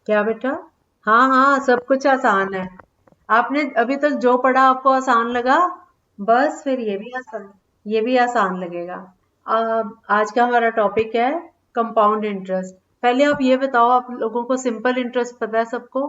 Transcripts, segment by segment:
क्या बेटा? हाँ हाँ, सब कुछ आसान है। आपने अभी तक जो पढ़ा आपको आसान लगा, बस फिर ये भी आसान लगेगा। आज का हमारा टॉपिक है कंपाउंड इंटरेस्ट। पहले आप ये बताओ, आप लोगों को सिंपल इंटरेस्ट पता है सबको?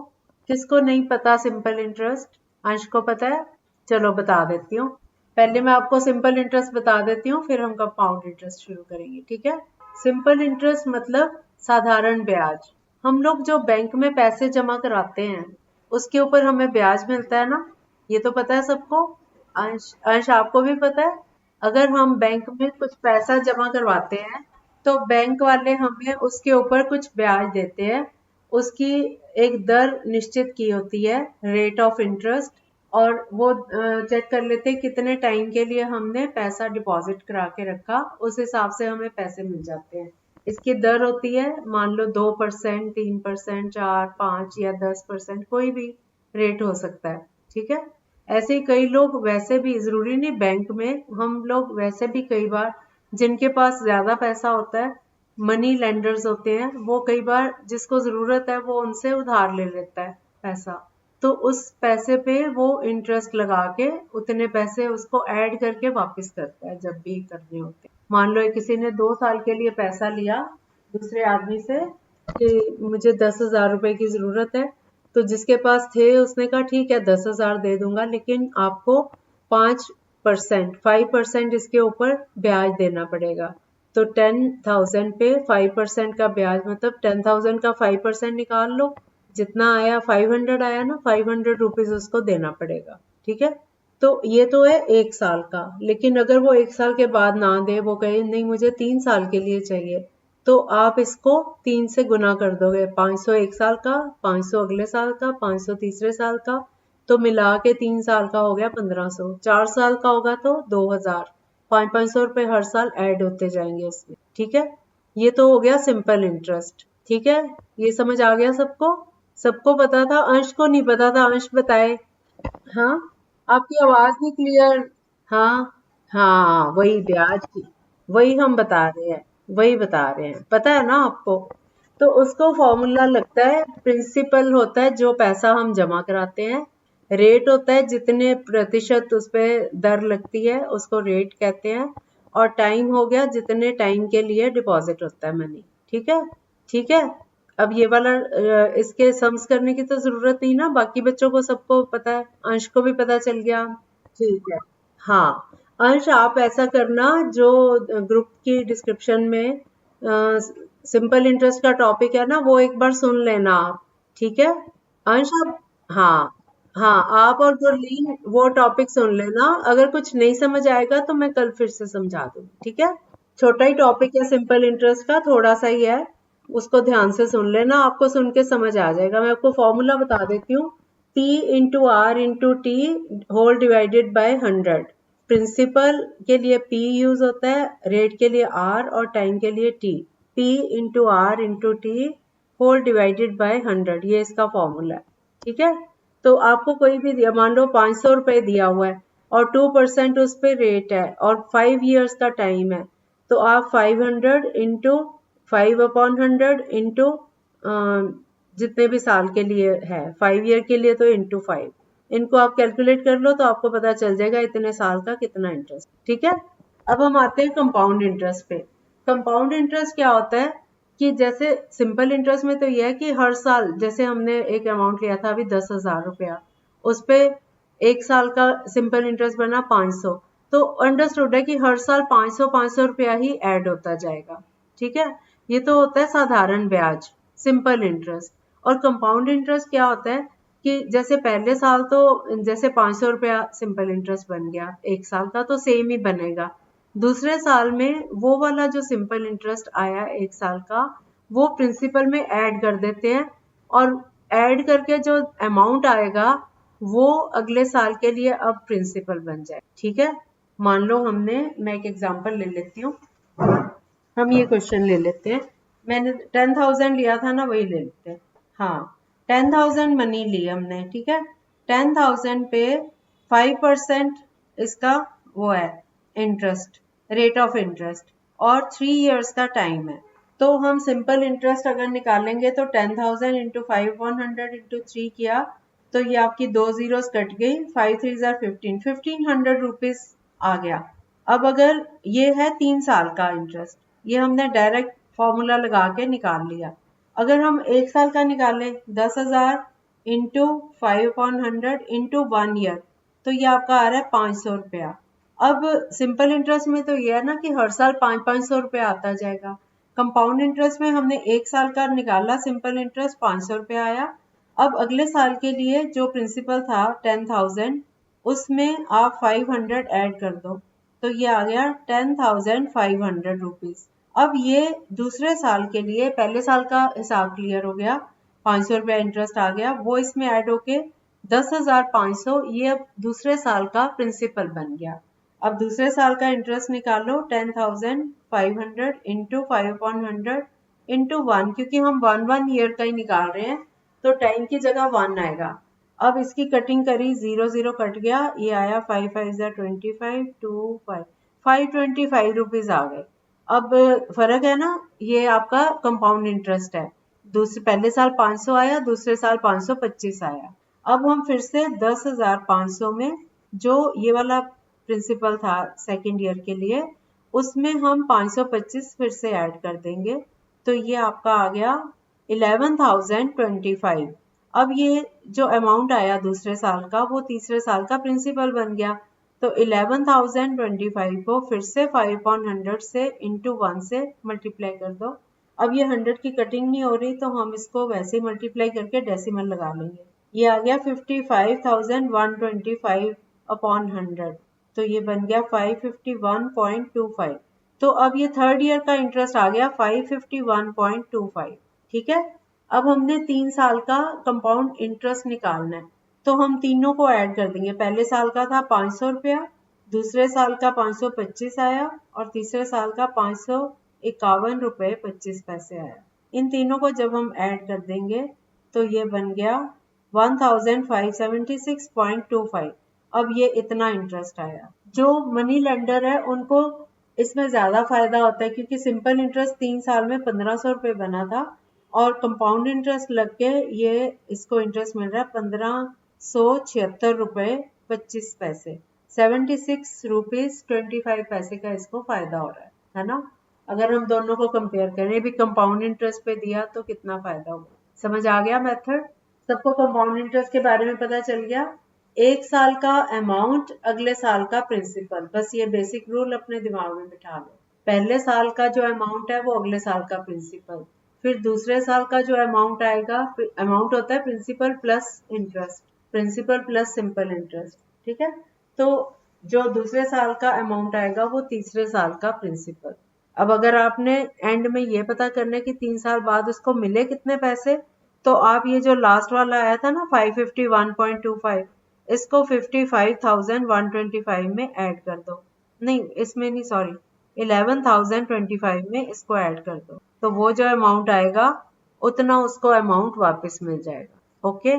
किसको नहीं पता सिंपल इंटरेस्ट? अंश को पता है? चलो बता देती हूँ। पहले मैं आपको सिंपल इंटरेस्ट बता देती हूँ, फिर हम कंपाउंड इंटरेस्ट शुरू करेंगे, ठीक है? सिंपल इंटरेस्ट मतलब साधारण ब्याज। हम लोग जो बैंक में पैसे जमा कराते हैं, उसके ऊपर हमें ब्याज मिलता है ना, ये तो पता है सबको। अंश अंश आपको भी पता है। अगर हम बैंक में कुछ पैसा जमा करवाते हैं, तो बैंक वाले हमें उसके ऊपर कुछ ब्याज देते हैं। उसकी एक दर निश्चित की होती है, रेट ऑफ इंटरेस्ट। और वो चेक कर लेते हैं कितने टाइम के लिए हमने पैसा डिपॉजिट करा के रखा, उस हिसाब से हमें पैसे मिल जाते हैं। इसकी दर होती है, मान लो 2%, 3%, 4, 5 या 10%, कोई भी रेट हो सकता है, ठीक है? ऐसे ही कई लोग वैसे भी, जरूरी नहीं बैंक में, हम लोग वैसे भी कई बार, जिनके पास ज्यादा पैसा होता है, मनी लेंडर्स होते हैं, वो कई बार जिसको जरूरत है वो उनसे उधार ले लेता है पैसा। तो उस पैसे पे वो इंटरेस्ट लगा के उतने पैसे उसको ऐड करके वापस करता है जब भी करने होते हैं। मान लो किसी ने 2 साल के लिए पैसा लिया दूसरे आदमी से कि मुझे 10,000 रुपए की जरूरत है, तो जिसके पास थे उसने कहा ठीक है 10,000 दे दूंगा, लेकिन आपको 5%, 5% इसके ऊपर ब्याज देना पड़ेगा। तो 10,000 पे 5% का ब्याज, मतलब 10,000 का 5% निकाल लो, जितना आया 500 आया ना, 500 रुपीज उसको देना पड़ेगा, ठीक है? तो ये तो है 1 साल का। लेकिन अगर वो 1 साल के बाद ना दे, वो कहे नहीं मुझे 3 साल के लिए चाहिए, तो आप इसको 3 से गुना कर दोगे। 500 1 साल का, 500 अगले साल का, 500 तीसरे साल का, तो मिला के 3 साल का हो गया 1500। 4 साल का होगा तो 2,000। 500 500 रुपए हर साल ऐड होते जाएंगे उसमें, ठीक है? ये तो हो गया सिंपल इंटरेस्ट, ठीक है? ये समझ आ गया सबको? सबको पता था, अंश को नहीं पता था, अंश बताए। हाँ, आपकी आवाज नहीं क्लियर। हाँ हाँ, वही ब्याज की, वही हम बता रहे हैं, वही बता रहे हैं, पता है ना आपको? तो उसको फॉर्मूला लगता है, प्रिंसिपल होता है जो पैसा हम जमा कराते हैं, रेट होता है जितने प्रतिशत उस पे दर लगती है उसको रेट कहते हैं, और टाइम हो गया जितने टाइम के लिए डिपॉजिट होता है मनी, ठीक है? ठीक है। अब ये वाला इसके सम्स करने की तो जरूरत नहीं ना, बाकी बच्चों को सबको पता है, अंश को भी पता चल गया। ठीक है। हाँ, अंश आप ऐसा करना, जो ग्रुप की डिस्क्रिप्शन में सिंपल इंटरेस्ट का टॉपिक है ना, वो एक बार सुन लेना आप, ठीक है? अंश आप, हाँ हाँ, आप और गुरलीन वो टॉपिक सुन लेना। अगर कुछ नहीं समझ आएगा तो मैं कल फिर से समझा दूंगी, ठीक है? छोटा ही टॉपिक है सिंपल इंटरेस्ट का, थोड़ा सा ही है, उसको ध्यान से सुन लेना, आपको सुन के समझ आ जाएगा। मैं आपको फॉर्मूला बता देती हूँ, P/R/T whole divided by 100। Principal के लिए P यूज होता है, रेट के लिए R और टाइम के लिए T। P/R/T whole divided by 100, ये इसका फॉर्मूला है, ठीक है? तो आपको कोई भी दिया, मान लो 500 रुपए दिया हुआ है और 2% उस पे रेट है और 5 years का टाइम है, तो आप 500 इंटू 5/100 इंटू जितने भी साल के लिए है, 5 year के लिए तो इंटू 5, इनको आप कैलकुलेट कर लो तो आपको पता चल जाएगा इतने साल का कितना इंटरेस्ट, ठीक है? अब हम आते हैं कंपाउंड इंटरेस्ट पे। कंपाउंड इंटरेस्ट क्या होता है कि जैसे सिंपल इंटरेस्ट में तो यह है कि हर साल, जैसे हमने एक अमाउंट लिया था अभी 10,000 रुपया, उस पे 1 साल का सिंपल इंटरेस्ट बना 500, तो अंडरस्टूड है कि हर साल 500 500 रुपया ही ऐड होता जाएगा, ठीक है? ये तो होता है साधारण ब्याज, सिंपल इंटरेस्ट। और कंपाउंड इंटरेस्ट क्या होता है कि जैसे पहले साल तो जैसे 500 रुपया सिंपल इंटरेस्ट बन गया, 1 साल का तो सेम ही बनेगा। दूसरे साल में वो वाला जो सिंपल इंटरेस्ट आया 1 साल का, वो प्रिंसिपल में ऐड कर देते हैं, और ऐड करके जो अमाउंट आएगा वो अगले साल के लिए अब प्रिंसिपल बन जाए, ठीक है? मान लो हमने, मैं एक एग्जांपल ले लेती हूँ, हम ये क्वेश्चन ले लेते हैं। मैंने 10,000 लिया था ना, वही ले लेते हैं। हाँ, 10,000 मनी ली हमने, ठीक है? 10,000 पे 5% इसका वो है इंटरेस्ट, रेट ऑफ इंटरेस्ट, और 3 years का टाइम है। तो हम सिंपल इंटरेस्ट अगर निकालेंगे तो 10,000 इंटू 5,100 इंटू 3 किया तो ये आपकी 2 जीरोस कट गई, 5 3 जार 1500 रुपीज आ गया। अब अगर ये है 3 साल का इंटरेस्ट, ये हमने डायरेक्ट फॉर्मूला लगा के निकाल लिया। अगर हम 1 साल का निकालें 10,000 इंटू 5/100 इंटू 1 ईयर, तो ये आपका आ रहा है 500 रुपया। अब सिंपल इंटरेस्ट में तो ये है ना कि हर साल 500 रुपया आता जाएगा। कंपाउंड इंटरेस्ट में हमने 1 साल का निकाला सिंपल इंटरेस्ट, 500 रुपया आया। अब अगले साल के लिए जो प्रिंसिपल था 10,000, उसमें आप 500 ऐड कर दो, तो ये आ गया 10,500 रुपीज। अब ये दूसरे साल के लिए, पहले साल का हिसाब क्लियर हो गया, 500 रुपया इंटरेस्ट आ गया, वो इसमें ऐड होके 10,500, ये अब दूसरे साल का प्रिंसिपल बन गया। अब दूसरे साल का इंटरेस्ट निकालो 10,500 इंटू 5/100 इंटू 1, क्योंकि हम 1 ईयर का ही निकाल रहे हैं तो 10 की जगह 1 आएगा। अब इसकी कटिंग करी, 0 0 कट गया, ये आया 5 5 25, 2 5 525 रुपीज आ गए। अब फर्क है ना, ये आपका कंपाउंड इंटरेस्ट है। दूसरे पहले साल 500 आया, दूसरे साल 525 आया। अब हम फिर से 10,500 में जो ये वाला प्रिंसिपल था सेकेंड ईयर के लिए, उसमें हम 525 फिर से ऐड कर देंगे, तो ये आपका आ गया 11,025। अब ये जो अमाउंट आया दूसरे साल का, वो तीसरे साल का प्रिंसिपल बन गया। तो 11,025 को फिर से 5/100 से इंटू 1 से मल्टीप्लाई कर दो। अब ये 100 की कटिंग नहीं हो रही, तो हम इसको वैसे ही मल्टीप्लाई करके डेसिमल लगा लेंगे। ये आ गया 55,125 अपॉन 100, तो ये बन गया 551.25। तो अब ये थर्ड ईयर का इंटरेस्ट आ गया 551.25। ठीक है। अब हमने 3 साल का कंपाउंड इंटरेस्ट निकालना है, तो हम तीनों को ऐड कर देंगे। पहले साल का था 500 रुपया, दूसरे साल का 525 आया, और तीसरे साल का 551 रुपये 25 पैसे आया। इन तीनों को जब हम ऐड कर देंगे तो ये बन गया 1,576.25। अब ये इतना इंटरेस्ट आया। जो मनी लेंडर है उनको इसमें ज्यादा फायदा होता है, क्योंकि सिंपल इंटरेस्ट 3 साल में 1,500 रुपये बना था, और कंपाउंड इंटरेस्ट लग के ये इसको इंटरेस्ट मिल रहा है 1,576 रुपये 25 पैसे, 76 रुपीज 25 पैसे का इसको फायदा हो रहा है ना। अगर हम दोनों को कंपेयर करें, भी कंपाउंड इंटरेस्ट पे दिया तो कितना फायदा होगा। समझ आ गया मेथड? सबको कंपाउंड इंटरेस्ट के बारे में पता चल गया। 1 साल का अमाउंट, अगले साल का प्रिंसिपल, बस ये बेसिक रूल अपने दिमाग में बिठा लो। पहले साल का जो अमाउंट है वो अगले साल का प्रिंसिपल, फिर दूसरे साल का जो अमाउंट आएगा, अमाउंट होता है principal plus interest, principal plus simple interest. ठीक है। तो जो दूसरे साल का अमाउंट आएगा वो तीसरे साल का प्रिंसिपल। अब अगर आपने एंड में ये पता करना है कि 3 साल बाद उसको मिले कितने पैसे, तो आप ये जो लास्ट वाला आया था ना 551.25, इसको 55,125 में ऐड कर दो। नहीं, इसमें नहीं, सॉरी, 11,025 में इसको ऐड कर दो, तो वो जो अमाउंट आएगा उतना उसको अमाउंट वापस मिल जाएगा। ओके।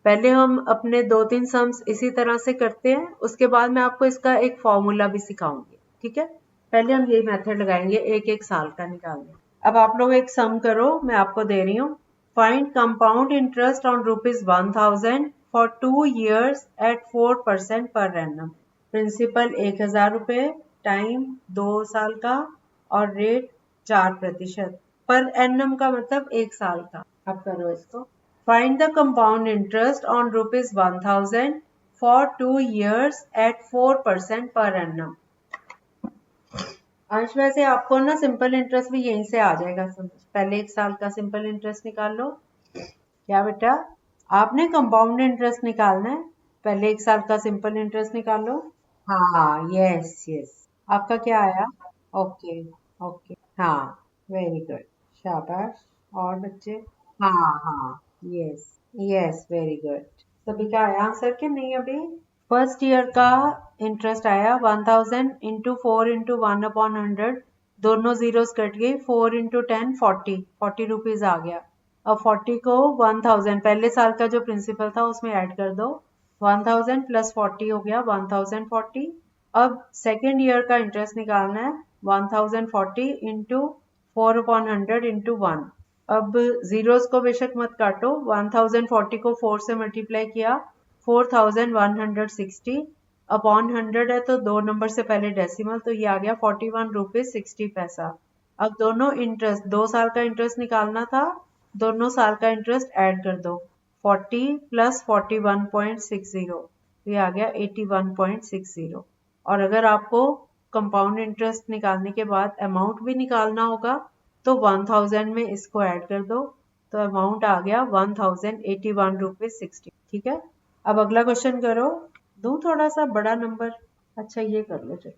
पहले हम अपने 2-3 सम्स इसी तरह से करते हैं, उसके बाद मैं आपको इसका एक फॉर्मूला भी सिखाऊंगी। ठीक है। पहले हम यही मेथड लगाएंगे एक एक साल का निकालने। अब आप लोग एक सम करो, मैं आपको दे रही हूँ। Find compound interest on rupees 1,000 for 2 years at 4% per annum. Principal 1,000 रुपए, टाइम 2 साल का, और रेट 4%। पर एनम का मतलब 1 साल का। अब करो इसको। Find the compound interest on rupees 1,000 for 2 years at 4% per annum. अंश वैसे आपको ना सिंपल इंटरेस्ट भी यहीं से आ जाएगा समझ। पहले 1 साल का सिंपल इंटरेस्ट निकाल लो। क्या बेटा, आपने कंपाउंड इंटरेस्ट निकालना है, पहले 1 साल का सिंपल इंटरेस्ट निकाल लो। हाँ, यस यस। आपका क्या आया? ओके ओके, हाँ, वेरी गुड, शाबाश। और बच्चे? हाँ हाँ, यस यस, वेरी गुड। सभी का आया आंसर कि नहीं? अभी फर्स्ट ईयर का इंटरेस्ट आया 1,000 इंटू 4 इंटू 1/100, दोनों जीरोस कट गई, 4 इंटू 10 40 रुपीज आ गया। अब 40 को 1,000 पहले साल का जो प्रिंसिपल था उसमें ऐड कर दो, 1,000 प्लस 40 हो गया 1,040। अब सेकेंड ईयर का इंटरेस्ट निकालना है, 1,040 इंटू 4/100 इंटू 1। अब जीरोस को बेशक मत काटो, 1040 को 4 से मल्टीप्लाई किया, 4160 अपॉन 100 है तो दो नंबर से पहले डेसिमल, तो ये आ गया 41 रुपीज 60 पैसा। अब दोनों इंटरेस्ट, 2 साल का इंटरेस्ट निकालना था, दोनों साल का इंटरेस्ट ऐड कर दो, 40 प्लस 41.60, ये आ गया 81.60। और अगर आपको कंपाउंड इंटरेस्ट निकालने के बाद अमाउंट भी निकालना होगा तो 1000 में इसको ऐड कर दो, तो अमाउंट आ गया 1081 रुपीज 60। ठीक है, अब अगला क्वेश्चन करो। दूं थोड़ा सा बड़ा नंबर? अच्छा ये कर लो, चलो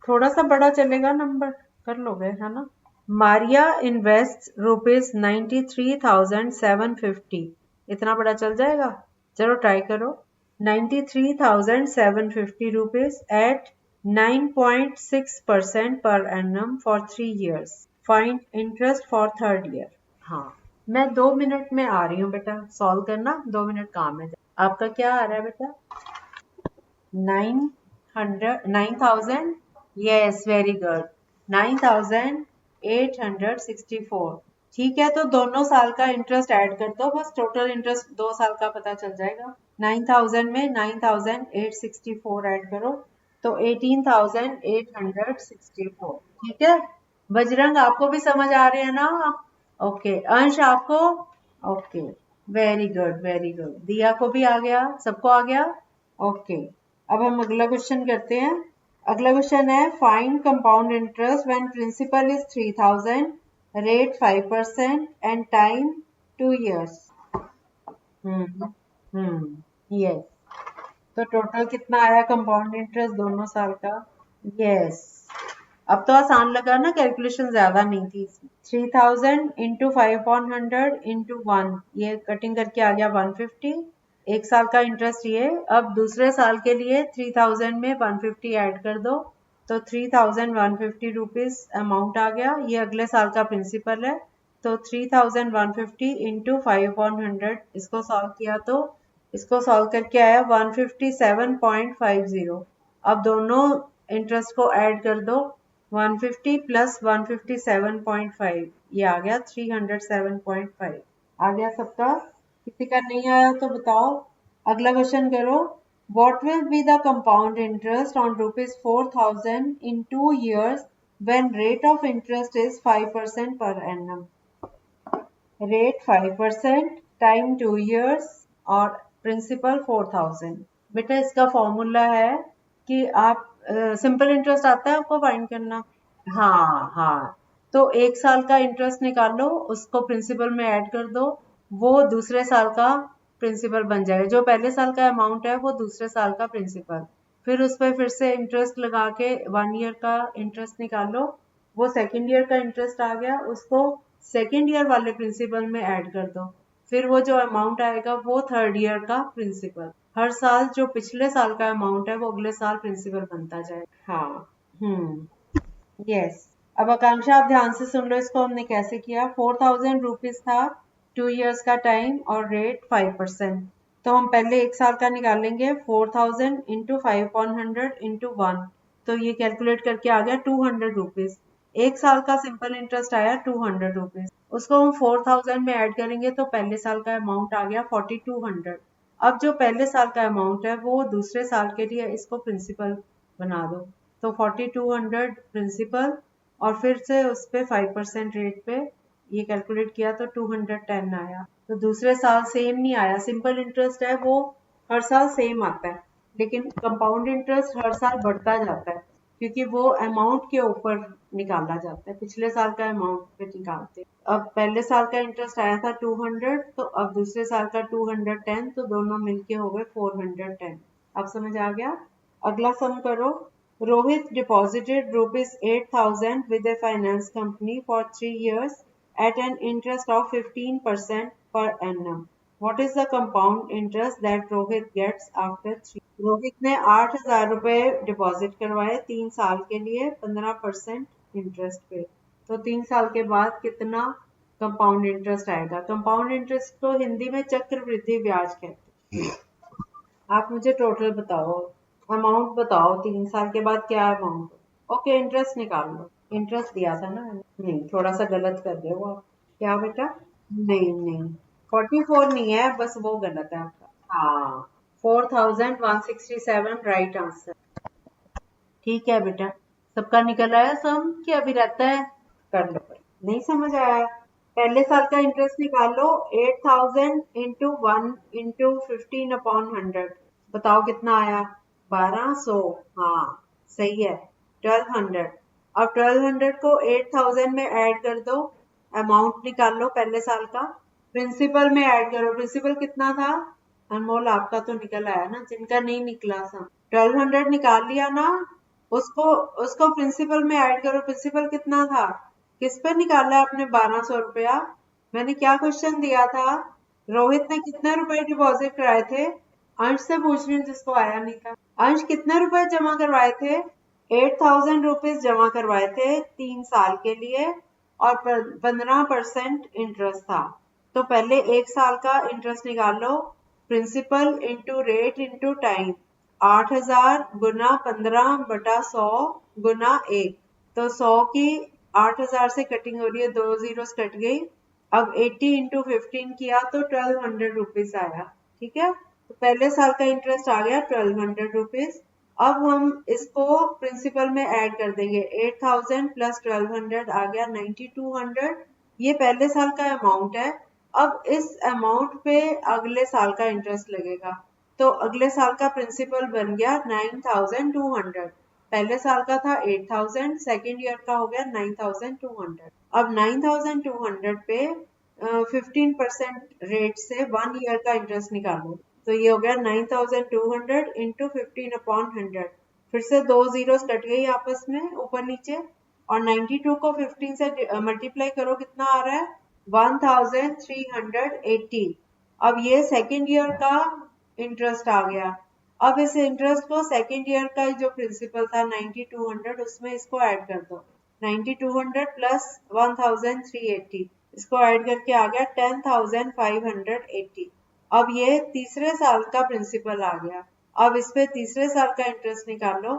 थोड़ा सा बड़ा चलेगा नंबर, कर लोगे है ना। मारिया इन्वेस्ट रुपीज 93,750, इतना बड़ा चल जाएगा? चलो ट्राई करो। 93,750 rupees at 9.6% per annum for 3 years. Find interest for third year. हाँ, मैं 2 मिनट में आ रही हूँ बेटा, सॉल्व करना 2 मिनट काम है। आपका क्या आ रहा है बेटा? 9,000, यस वेरी गुड, 9,864। ठीक है, तो दोनों साल का इंटरेस्ट ऐड कर दो, बस टोटल इंटरेस्ट 2 साल का पता चल जाएगा। 9,000 में 9,864 ऐड करो तो 18,864। ठीक है, बजरंग आपको भी समझ आ रहे हैं ना? ओके, अंश आपको? Okay, very good very good. दिया को भी आ गया, सबको आ गया? ओके, अब हम अगला क्वेश्चन करते हैं। अगला क्वेश्चन है find compound interest when principal is 3000, rate 5% and time 2 years। Yes, तो टोटल कितना आया कंपाउंड इंटरेस्ट दोनों साल का? यस, अब तो आसान लगा ना, कैलकुलेशन ज्यादा नहीं थी इसमें। 3000 इंटू 5/100 इंटू 1, ये कटिंग करके आ गया 150। 1 साल का इंटरेस्ट ये। अब दूसरे साल के लिए 3000 में 150 ऐड कर दो, तो 3150 रुपीज अमाउंट आ गया, ये अगले साल का प्रिंसिपल है। तो 3150 इंटू 5/100, इसको सॉल्व किया तो इसको सॉल्व करके आया 157.50। अब दोनों इंटरेस्ट को ऐड कर दो, 150 प्लस 157.5, ये आ गया 307.5। आ गया सबका? किसी का नहीं आया तो बताओ। अगला क्वेश्चन करो। What will be the compound interest on rupees 4,000 in 2 years when rate of interest is 5% per annum? Rate 5%, time 2 years और प्रिंसिपल 4,000। बेटा इसका फॉर्मूला है कि आप सिंपल इंटरेस्ट आता है आपको फाइंड करना? हाँ हाँ, तो 1 साल का इंटरेस्ट निकाल लो, उसको प्रिंसिपल में ऐड कर दो, वो दूसरे साल का प्रिंसिपल बन जाएगा। जो पहले साल का अमाउंट है वो दूसरे साल का प्रिंसिपल, फिर उस पर फिर से इंटरेस्ट लगा के 1 ईयर का इंटरेस्ट निकालो, वो सेकेंड ईयर का इंटरेस्ट आ गया, उसको सेकेंड ईयर वाले प्रिंसिपल में ऐड कर दो, फिर वो जो अमाउंट आएगा वो थर्ड ईयर का प्रिंसिपल। हर साल जो पिछले साल का अमाउंट है वो अगले साल प्रिंसिपल बनता जाएगा। हाँ, यस। अब आकांक्षा आप ध्यान से सुन लो, इसको हमने कैसे किया। 4,000 रुपीज था, 2 years का टाइम और रेट 5%। तो हम पहले 1 साल का निकालेंगे, 4,000 इंटू 5/100 इंटू 1, तो ये कैलकुलेट करके आ गया 200 रुपीज। 1 साल का सिंपल इंटरेस्ट आया 200 रुपीज, उसको हम 4,000 में ऐड करेंगे तो पहले साल का अमाउंट आ गया 4200। अब जो पहले साल का अमाउंट है वो दूसरे साल के लिए इसको प्रिंसिपल बना दो, तो 4200 प्रिंसिपल और फिर से उस पे 5% रेट पे ये कैलकुलेट किया तो 210 आया। तो दूसरे साल सेम नहीं आया, सिंपल इंटरेस्ट है वो हर साल सेम आता है, लेकिन कंपाउंड इंटरेस्ट हर साल बढ़ता जाता है क्योंकि वो अमाउंट के ऊपर निकाला जाता है, पिछले साल का अमाउंट पे निकालते हैं। अब पहले साल का इंटरेस्ट आया था 200, तो अब दूसरे साल का 210, तो दोनों मिलके हो गए 410। अब समझ आ गया? अगला सम करो। Rohit deposited rupees 8,000 with a finance company for 3 years at an interest of 15% per annum. What is the compound interest that Rohit gets after 3? Rohit ने 8,000 रुपए डिपॉजिट करवाए 3 साल के लिए 15% इंटरेस्ट पे, तो 3 साल के बाद कितना कंपाउंड इंटरेस्ट आएगा? कंपाउंड इंटरेस्ट को हिंदी में चक्रवृद्धि ब्याज कहते हैं। आप मुझे टोटल बताओ, अमाउंट बताओ, 3 साल के बाद क्या अमाउंट? ओके, इंटरेस्ट निकाल लो। इंटरेस्ट दिया था ना मैंने। नहीं, थोड़ा सा गलत कर रहे हो आप। क्या बेटा? नहीं नहीं, 44 नहीं है, बस वो गलत है आपका। हाँ, 4167 राइट आंसर। ठीक है बेटा, सबका निकल आया सम कि अभी रहता है? कर लो भाई। नहीं समझ आया? पहले साल का इंटरेस्ट निकाल लो। 8000 इंटू 1 इंटू 15/100। बताओ कितना आया? 1200। हाँ, सही है। 1200। अब 1200 को 8000 में ऐड कर दो। अमाउंट निकाल लो पहले साल का। प्रिंसिपल में ऐड करो। प्रिंसिपल कितना था? अनमोल, आपका तो निकल आया ना, जिनका नहीं निकला सम। 1200 निकाल लिया ना? उसको उसको प्रिंसिपल में ऐड करो। प्रिंसिपल कितना था? किस पे निकाला आपने 1200 रुपया? मैंने क्या क्वेश्चन दिया था? रोहित ने कितने रुपए डिपॉजिट कराए थे? अंश से पूछ रही हूँ जिसको आया नहीं था। अंश कितने रुपए जमा करवाए थे? 8000 रुपीज जमा करवाए थे 3 साल के लिए, और 15% इंटरेस्ट था। तो पहले 1 साल का इंटरेस्ट निकाल लो। Principal into rate into time. 8000 गुना 15/100 गुना 1। तो 100 की 8000 से कटिंग हो रही है, 2 जीरोस कट गई। अब 80 इंटू 15 किया तो 1200 रुपीज आया। ठीक है, तो पहले साल का इंटरेस्ट आ गया 1200 रुपीज। अब हम इसको प्रिंसिपल में ऐड कर देंगे। 8000 प्लस 1200 आ गया 9200। ये पहले साल का अमाउंट है। अब इस अमाउंट पे अगले साल का इंटरेस्ट लगेगा। तो अगले साल का प्रिंसिपल बन गया 9200। पहले साल का था 8000, सेकेंड ईयर का हो गया 9200। अब 9200 पे 15% रेट से 1 ईयर का इंटरेस्ट निकालो। तो ये हो गया 9200 इंटू 15/100। फिर से 2 जीरोस कट गई आपस में ऊपर नीचे, और 92 को 15 से मल्टीप्लाई करो, कितना आ रहा है? 1380। अब ये सेकेंड ईयर का इंटरेस्ट आ गया। अब इस इंटरेस्ट को सेकेंड ईयर का जो प्रिंसिपल था 9200, उसमें इसको ऐड कर दो। 9200 प्लस 1380, इसको ऐड करके आ गया 10580। अब ये तीसरे साल का प्रिंसिपल आ गया। अब इस पे तीसरे साल का इंटरेस्ट निकालो।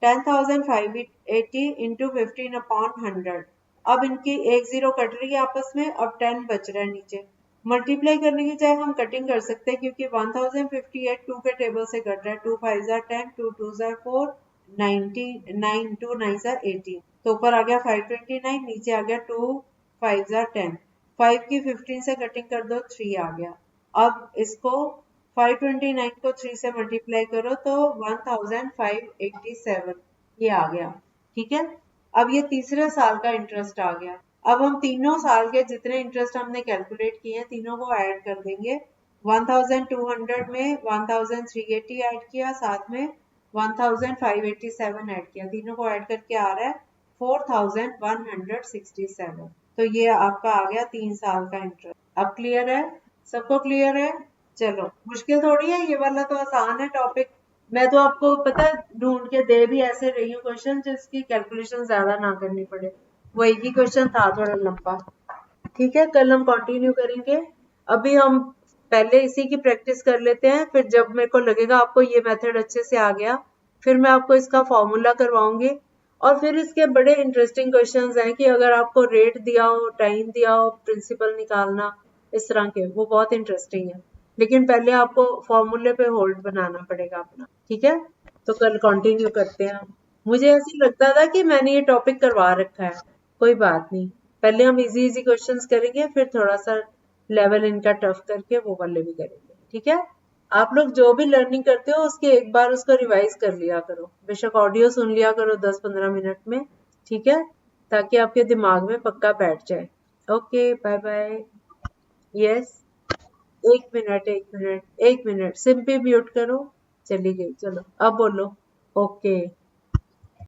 10580 इंटू 15/100। अब इनकी एक जीरो कट रही है आपस में, अब 10 बच रहा है नीचे। मल्टीप्लाई करने की चाहे हम कटिंग कर सकते हैं, क्योंकि 1058 2 के टेबल से कट रहा है। 2 5 10, 2 2 4, 90, 9 2 9 18। तो ऊपर आ गया 529, नीचे आ गया 2 5 10। 5 की 15 से कटिंग कर दो, 3 आ गया। अब इसको 529 को 3 से मल्टीप्लाई करो तो 1587 ये आ गया। ठीक है, अब ये तीसरे साल का इंटरेस्ट आ गया। अब हम तीनों साल के जितने इंटरेस्ट हमने कैलकुलेट किए हैं, तीनों को ऐड कर देंगे। 1200 में 1380 ऐड किया, साथ में 1587 ऐड किया, तीनों को ऐड करके आ रहा है 4167। तो ये आपका आ गया 3 साल का इंटरेस्ट। अब क्लियर है? सबको क्लियर है? चलो, मुश्किल थोड़ी है, ये वाला तो आसान है टॉपिक। मैं तो आपको पता है ढूंढ के दे भी ऐसे रही हूँ क्वेश्चन जिसकी कैलकुलेशन ज्यादा ना करनी पड़े। वो एक ही क्वेश्चन था थोड़ा लंबा। ठीक है, कल हम कंटिन्यू करेंगे। अभी हम पहले इसी की प्रैक्टिस कर लेते हैं, फिर जब मेरे को लगेगा आपको ये मेथड अच्छे से आ गया, फिर मैं आपको इसका फॉर्मूला करवाऊंगी। और फिर इसके बड़े इंटरेस्टिंग क्वेश्चंस हैं कि अगर आपको रेट दिया हो, टाइम दिया हो, प्रिंसिपल निकालना, इस तरह के, वो बहुत इंटरेस्टिंग है। लेकिन पहले आपको फॉर्मूले पे होल्ड बनाना पड़ेगा अपना। ठीक है, तो कल कंटिन्यू करते हैं। मुझे ऐसे लगता था कि मैंने ये टॉपिक करवा रखा है। कोई बात नहीं, पहले हम इजी इजी क्वेश्चंस करेंगे, फिर थोड़ा सा लेवल इनका टफ करके वो वाले भी करेंगे। ठीक है, आप लोग जो भी लर्निंग करते हो उसके एक बार उसको रिवाइज कर लिया करो, बेशक ऑडियो सुन लिया करो 10-15 मिनट में। ठीक है, ताकि आपके दिमाग में पक्का बैठ जाए। Okay, bye bye. Yes, 1 minute 1 minute 1 minute, sim पे म्यूट करो। चली गई, चलो अब बोलो। ओके।